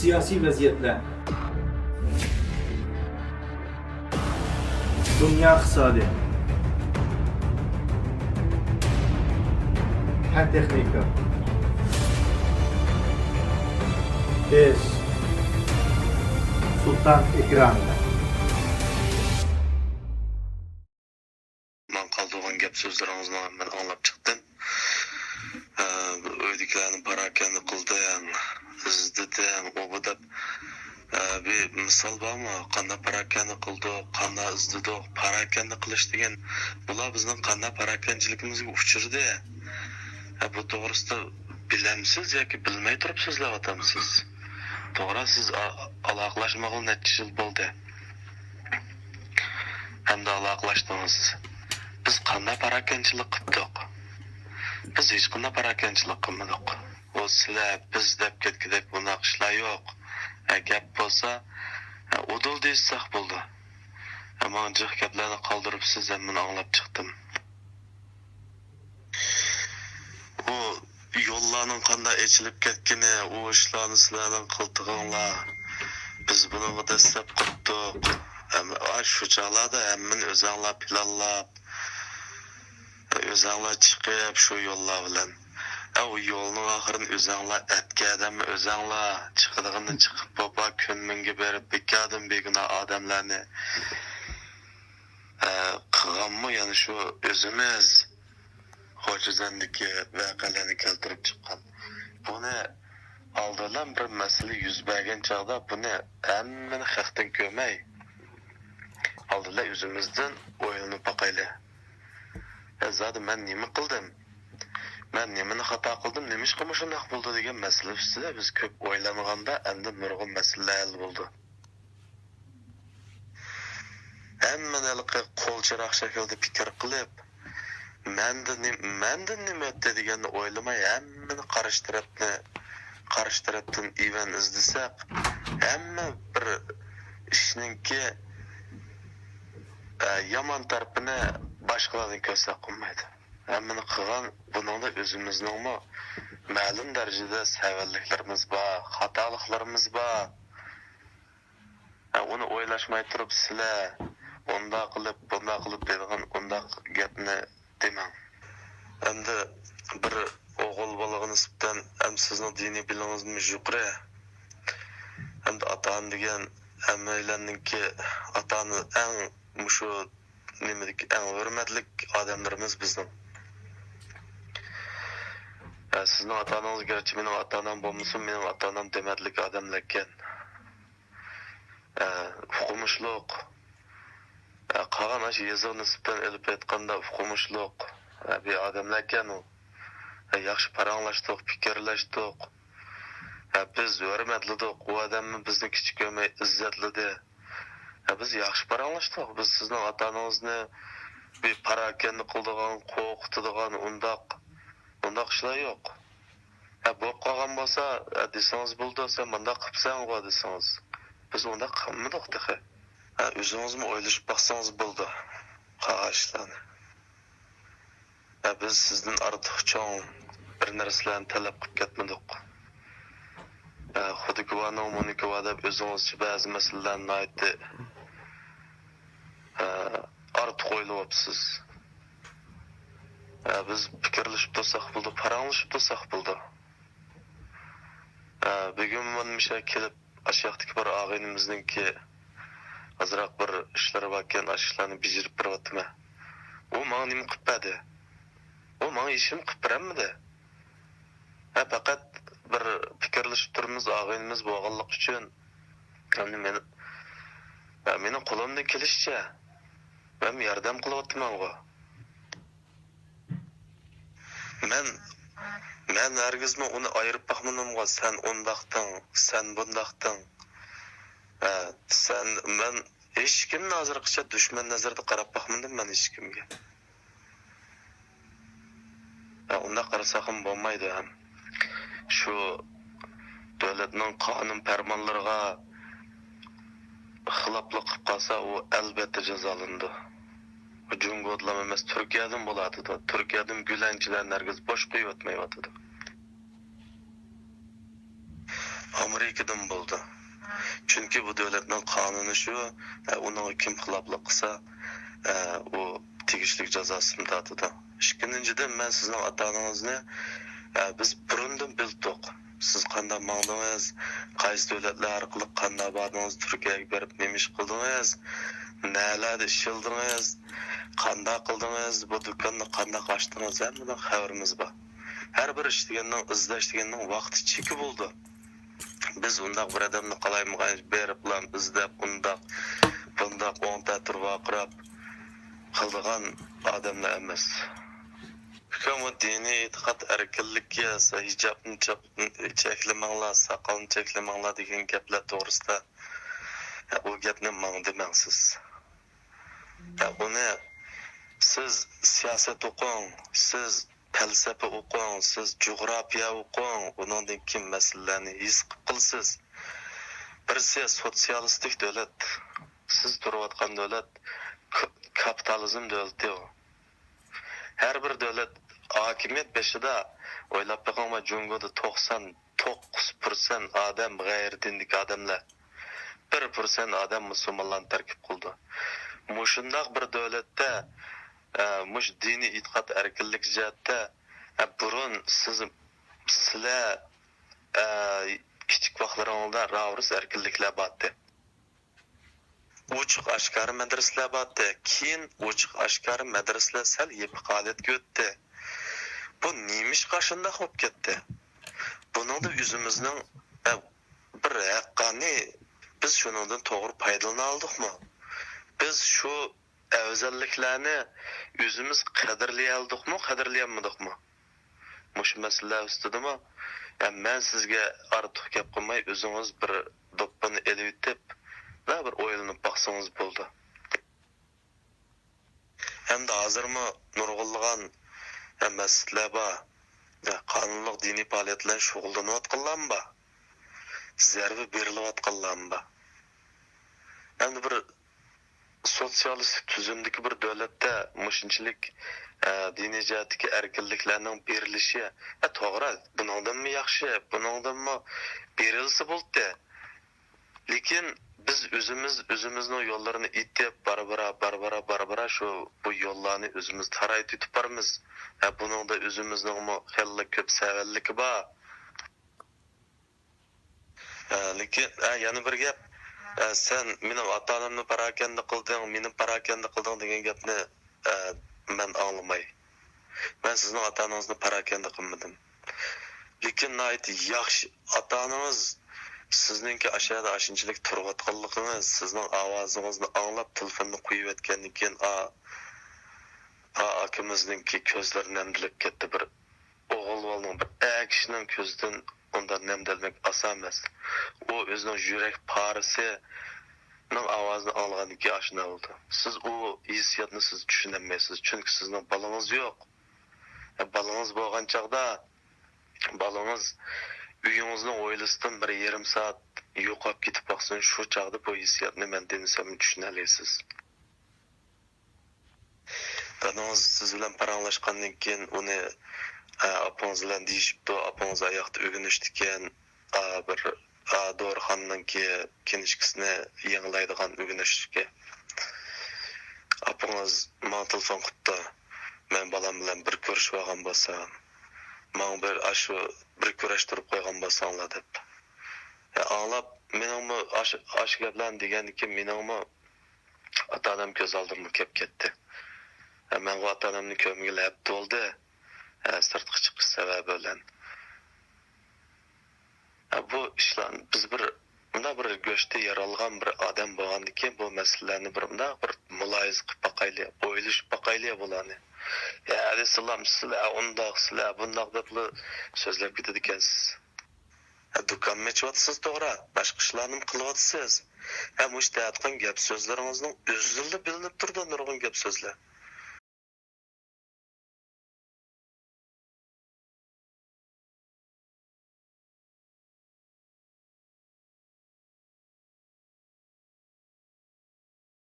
siyasi vaziyetler, dünya iqtisodi, fan texnika, biz Sultan ekranida. Ben kaldığım gap sözlerinizni ben anlap çıktım. Öydikilerini parakende kıldım, izledim, o bu da bir misal var mı? Kanda parakende kıldık, kanda izledik, parakende kılış degen, bular bizning kanda parakendiligimizga uçurdu. Bu doğrusu bilemsiz yoki bilmey turib so'zlayapsiz. To'g'ri, siz aloqalashmag'ili necha yil bo'ldi. Hamda aloqalashdingiz. Biz qanday parakanchilik qildik? Biz hech qanday parakanchilik qilmadik. O sizlar biz deb ketgidek bunaqa ishlar yo'q. Gap bo'lsa, udul deysak bo'ldi. Ammo jiq gaplarni qoldirib siz ham meni anglab chiqdim. O yollarning qanday echilib ketgani, o ishlarni sizlarning qiltig'inglar. Biz buni dastlab qildik. Shu chog'larda hammani o'zinglar planlab, o'zinglar chiqib shu yo'llar bilan. O yo'lning oxirini o'zinglar atgadimi, o'zinglar chiqadigandan chiqib baba kunminga berib bekadim begina odamlarni qilganmi, ya'ni shu o'zimiz Xo'jazandagi voqealarni keltirib chiqqan. Buni oldindan bir masala yuz bergan chog'da buni hammani haqdan ko'may, oldindan o'zimizdan o'ylanib boqaylik. Zodi men nima qildim? Men nimani xato qildim? Nima ish qilib shunday bo'ldi degan masala ustida biz ko'p o'ylamaganda endi nurg'un masalalar hal bo'ldi. Hammani qo'lchiroq shaklda fikr qilib, mendan nima o'tdi deganni o'ylamay hammani qarshi tarafdan ivan izlasak, hamma bir ishningki yomon tarafini boshqalardan ko'rsak qilmaydi. Hammani qilgan buningda o'zimizning ma'lum darajada savalliklarimiz bor, xatoliklarimiz bor. Uni o'ylashmay turib sizlar unda qilib degan unda gapni demang. Endi bir o'g'il bolaga nisbatan ham sizning diniy bilingiz yuqori. Endi ota-ona degan hammalarninki ota-ona eng shu nimadagi eng hurmatli odamlarimiz bizning. Sizning ota-onangiz garchi mening ota-onam bo'lmasa, mening ota-onam dematlik odamlar ekan. Huquqmishliq qolgan ash yezig nisbatan elib aytganda huquqmishliq bir odamlar ekan u. Yaxshi paranglashdik, fikrlashdik. Biz hurmatladik, u odamni bizni kichik ko'rmay izzatladi. Biz yaxshi paranglashdik. Biz sizning ota-onangizni bir parakanda qildigan, qo'rqitadigan undaq ishlar yo'q. Bo'lib qolgan bo'lsa, desangiz bo'ldi, sen bunday qilibsan va desangiz. Biz unda qilmadik dedi. O'zingizmi o'ylashib baqsangiz bo'ldi. Qog'ashlarni. Biz sizdan ortiqcha bir narsalarni talab qilib ketmadik. Xuddi guvohning Monika deb o'zingizcha ba'zi masalalarni aytdi. Ortiq o'ylayapsiz. Biz fikrlashib tursak bo'ldi, paranglashib tursak bo'ldi. Bugun menimcha kelib aşağıdaki bir ağaynimizningki azroq bir ishlari bor ekan, ishlarni bijirib beryaptimi? U menga nima qilib berdi? U menga ishim qilib bermadi. Faqat bir fikrlashib turimiz ağaynimiz bo'lganlik uchun endi meni qo'limdan kelishicha men yordam qilyapman o'g'o. Men herkesme onu ayırıp bakmanımga, sen ondaqtın, sen bundaqtın. Ben hiç kimni hazırqıça düşman nazarda qarab bakmadım ben hiç kimge. Onda qarasaqım bo'lmaydi ham. Şu devletning qonun fermanlarına xiloflik qilib qolsa, o elbette jazolanadi. Cumhuriyetlam emas, Türkiye'den bo'ladi. Türkiye'den gülençiler herkes boş qo'yib o'tmayotdi. Amerikadan bo'ldi. Chunki bu davlatning qonuni shu, uni kim xiloflik qilsa, u tegishli jazosini tortadi. Ikkinchidan men sizning ota-onangizni biz burundan bildik. Siz qanday maqdingiz, qaysi davlatlar orqali qanday bordingiz, Turkiyaga berib nima ish qildingiz, nalarda ishildingiz, qanday qildingiz, bu do'konni qanday ochdingiz, hammadan xabarimiz bor. Har bir ish deganning, izlash deganning vaqti cheki bo'ldi. Biz undaq bir odamni qalaymigan berib bilan izlab bundaq o'nta turib aqrab qildigan odamlar emas. Hüküm dini itiqat erkinlikka, hijobni cheklamanglar, soqolni cheklamanglar degan gaplar to'g'risida o gapni men demangsiz. Uni siz siyosat o'qing, siz falsafa o'qing, siz jo'g'rafiya o'qing, undan kim masalalarni his qilsiz. Birisi sotsialistik davlat, siz turayotgan davlat kapitalizm davlati. Her bir devlet hakimiyet beşida o'ylab bakma Jungo'da 99% adam gayri dinlik adamlar. 1% adam Müslümanlarni tarkib qildi. Mushundaq bir davlatda mush diniy itiqat erkinlik jihatda burun sizlar kichik vaqtlaringizda ravris erkinliklar bordi. Uçuk aşkarı medreseler battı. Keyin uçuk aşkarı medreseler sel yepqalet götdi. Bu neymiş qaşında hop ketdi. Bunun da yüzümüzün bir haqqani biz şunundan doğru paydalana aldıqmı? Biz şu özelliklerini yüzümüz qadirlay aldıqmı, qadirlayammadıq mı? Muş meseleler üstüdümü? Ben sizge artıq gap qilmay özünüz bir doppani elitip ve bir oylanıp baksanız buldu. Hem de hazır mı nurgulluğun mescitler var, kanunluk dini faaliyetler şoğullanıp atqanlar mı? Zerbi berilip atqanlar mı? Hem de bir sosyalist tüzümdeki bir devlette muşinçilik dini cihetdeki erkinliklerinin berilişi to'g'ri, bundan mı yaxshi, bundan mı berilse bo'ldi. Lekin biz özümüzün yollarını itip barbara şu bu yollarını özümüz tarayıp tutub barmiz. Bunun da özümüzün mu xeyli köp səvəlliki var. Lekin yana bir gap, sen benim ata-onamni parakende qilding, meni parakende qilding degan gapni men anglamay. Men sizning ata-onangizni parakende qilmadim. Lekin nayt yaxshi ata-onangiz sizningki aşağıda aşınçılık turvatqanlığınız, sizning ovozingizni anglab telefonni qo'yib etgandan keyin akamizningki ko'zlari namdilib ketdi. Bir o'g'ilning bir kishining ko'zidan undan namdilmek oson emas. U o'zining yurak parisining ovozini anglagandan keyin oshna bo'ldi. Siz u hissiyotni siz tushunolmaysiz, chunki sizning bolangiz yo'q. Bolangiz bo'lgan chaqda bolangiz uyingizning o'ylisidan bir yarım saat yo'qolib ketib qolsin, shu chaqda bu hissiyotni men demasam tushunolasiz. Bolangiz siz bilan paranglashgandan keyin uni apangiz bilan deyishibdi, apangiz oyoqda o'ginishdikan bir dorixonninki kinishkisini yanglaydigan o'ginishga. Apangiz menga telefon qildi. Men balam bilan bir ko'rishib olgan bo'lsam, men bir kurashtirib qo'ygan bo'lsanglar deb. Anglab, meningmi ash gaplarni deganiki meningmi ota-onam ko'z oldimga kelib ketdi. Men ota-onamning ko'miga lab to'ldi. Sirtqa chiqish sababi bilan. Bu ishlarni biz bunda bir go'shda yaralgan bir odam bo'lgandan keyin bu masalalarni bir muloyiz qilib baqayli, o'ylashib baqayli bo'ladi. Sizlar undaq, sizlar bundaq deb so'zlab ketadi ekansiz. Do'kon mechiyotsiz to'g'ri, boshqa ishlarni qilyapsiz. Mush deyotgan gap so'zlaringizning o'zida bilinib turdi nurg'un gap so'zlar.